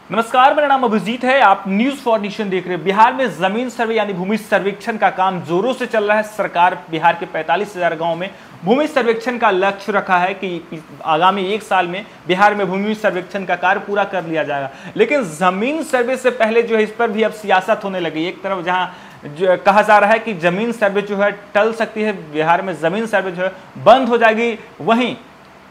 नमस्कार, मेरा नाम अभिजीत है। आप न्यूज फॉर नेशन देख रहे हैं। बिहार में जमीन सर्वे यानी भूमि सर्वेक्षण का काम जोरों से चल रहा है। सरकार बिहार के 45,000 गांव में भूमि सर्वेक्षण का लक्ष्य रखा है कि आगामी 1 साल में बिहार में भूमि सर्वेक्षण का कार्य पूरा कर लिया जाएगा। लेकिन जमीन सर्वे से पहले जो है इस पर भी अब सियासत होने लगी। एक तरफ जहां जो कहा जा रहा है कि जमीन सर्वे जो है टल सकती है, बिहार में जमीन सर्वे जो है बंद हो जाएगी, वहीं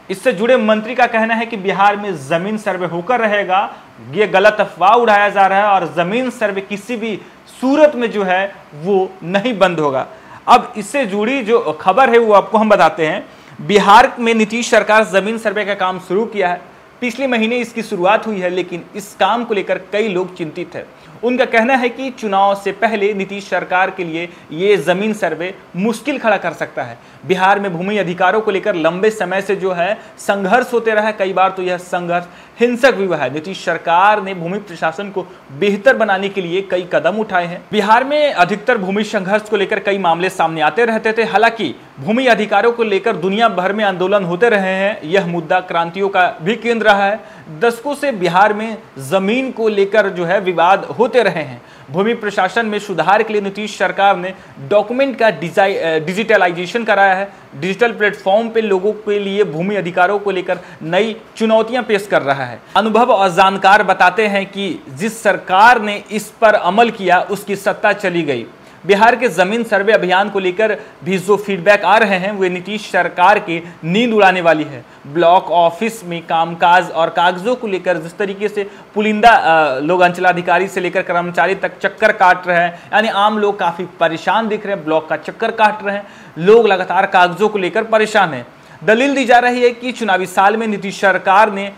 इससे जुड़े मंत्री का कहना है कि बिहार में जमीन सर्वे होकर रहेगा। ये गलत अफवाह उड़ाया जा रहा है और जमीन सर्वे किसी भी सूरत में जो है वो नहीं बंद होगा। अब इससे जुड़ी जो खबर है वो आपको हम बताते हैं। बिहार में नीतीश सरकार जमीन सर्वे का काम शुरू किया है। पिछले महीने इसकी शुरुआत हुई है, लेकिन इस काम को लेकर कई लोग चिंतित हैं। उनका कहना है कि चुनाव से पहले नीतीश सरकार के लिए ये जमीन सर्वे मुश्किल खड़ा कर सकता है। बिहार में भूमि अधिकारों को लेकर लंबे समय से जो है संघर्ष होते रहा है। कई बार तो यह संघर्ष हिंसक भी हुआ है। नीतीश सरकार ने भूमि प्रशासन को बेहतर बनाने के लिए कई कदम उठाए हैं। बिहार में अधिकतर भूमि संघर्ष को लेकर कई मामले सामने आते रहते थे। हालांकि भूमि अधिकारों को लेकर दुनिया भर में आंदोलन होते रहे हैं। यह मुद्दा क्रांतियों का भी केंद्र रहा है। दशकों से बिहार में जमीन को लेकर जो है विवाद होते रहे हैं। भूमि प्रशासन में सुधार के लिए नीतीश सरकार ने डॉक्यूमेंट का डिजिटलाइजेशन कराया है। डिजिटल प्लेटफॉर्म पे लोगों के लिए भूमि अधिकारों को लेकर नई चुनौतियां पेश कर रहा है। अनुभव और जानकार बताते हैं कि जिस सरकार ने इस पर अमल किया उसकी सत्ता चली गई। बिहार के जमीन सर्वे अभियान को लेकर भी जो फीडबैक आ रहे हैं वे नीतीश सरकार की नींद उड़ाने वाली है। ब्लॉक ऑफिस में कामकाज और कागजों को लेकर जिस तरीके से पुलिंदा लोग अंचलाधिकारी से लेकर कर्मचारी तक चक्कर काट रहे हैं, यानी आम लोग काफी परेशान दिख रहे हैं, ब्लॉक का चक्कर काट रहे हैं, लोग लगातार कागजों को लेकर परेशान हैं। दलील दी जा रही है कि चुनावी साल में नीतीश सरकार ने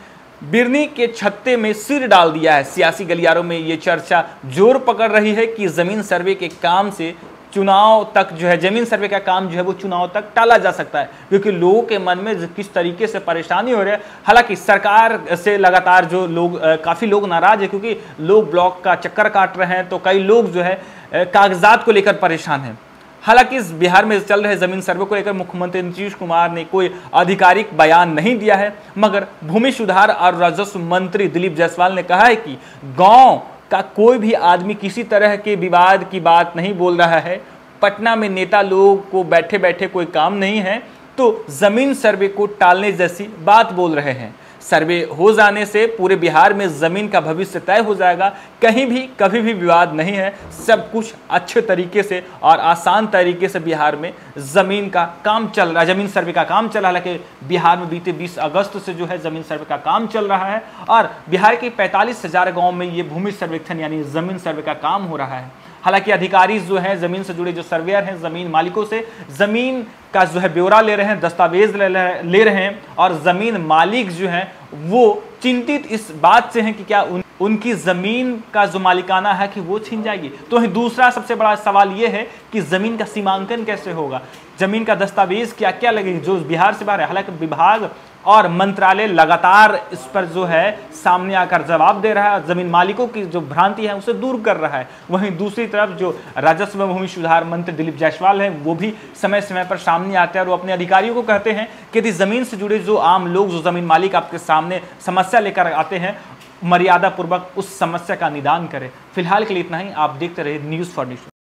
बिरनी के छत्ते में सिर डाल दिया है। सियासी गलियारों में ये चर्चा जोर पकड़ रही है कि जमीन सर्वे के काम से चुनाव तक जो है जमीन सर्वे का काम जो है वो चुनाव तक टाला जा सकता है, क्योंकि लोगों के मन में किस तरीके से परेशानी हो रही है। हालांकि सरकार से लगातार जो लोग काफ़ी लोग नाराज है, क्योंकि लोग ब्लॉक का चक्कर काट रहे हैं, तो कई लोग जो है कागजात को लेकर परेशान हैं। हालांकि इस बिहार में चल रहे जमीन सर्वे को लेकर मुख्यमंत्री नीतीश कुमार ने कोई आधिकारिक बयान नहीं दिया है, मगर भूमि सुधार और राजस्व मंत्री दिलीप जायसवाल ने कहा है कि गांव का कोई भी आदमी किसी तरह के विवाद की बात नहीं बोल रहा है। पटना में नेता लोग को बैठे बैठे कोई काम नहीं है, तो जमीन सर्वे को टालने जैसी बात बोल रहे हैं। सर्वे हो जाने से पूरे बिहार में जमीन का भविष्य तय हो जाएगा। कहीं भी कभी भी विवाद नहीं है। सब कुछ अच्छे तरीके से और आसान तरीके से बिहार में जमीन का काम चल रहा है, जमीन सर्वे का काम चल रहा है। हालांकि बिहार में बीते 20 अगस्त से जो है जमीन सर्वे का काम चल रहा है और बिहार के 45,000 गाँव में ये भूमि सर्वेक्षण यानी जमीन सर्वे का काम हो रहा है। हालांकि अधिकारी जो हैं, जमीन से जुड़े जो सर्वेयर हैं, जमीन मालिकों से जमीन का जो है ब्यौरा ले रहे हैं, दस्तावेज ले रहे हैं और जमीन मालिक जो हैं वो चिंतित इस बात से हैं कि क्या उनकी जमीन का जो मालिकाना है कि वो छीन जाएगी। तो दूसरा सबसे बड़ा सवाल ये है कि जमीन का सीमांकन कैसे होगा, जमीन का दस्तावेज क्या क्या लगेगी जो बिहार से बाहर है। हालांकि विभाग और मंत्रालय लगातार इस पर जो है सामने आकर जवाब दे रहा है, जमीन मालिकों की जो भ्रांति है उसे दूर कर रहा है। वहीं दूसरी तरफ जो राजस्व एवं भूमि सुधार मंत्री दिलीप जायसवाल हैं वो भी समय समय पर सामने आते हैं और वो अपने अधिकारियों को कहते हैं कि यदि जमीन से जुड़े जो आम लोग, जो जमीन मालिक आपके सामने समस्या लेकर आते हैं, मर्यादा पूर्वक उस समस्या का निदान करें। फिलहाल के लिए इतना ही। आप देखते रहिए न्यूज फॉर नेशन।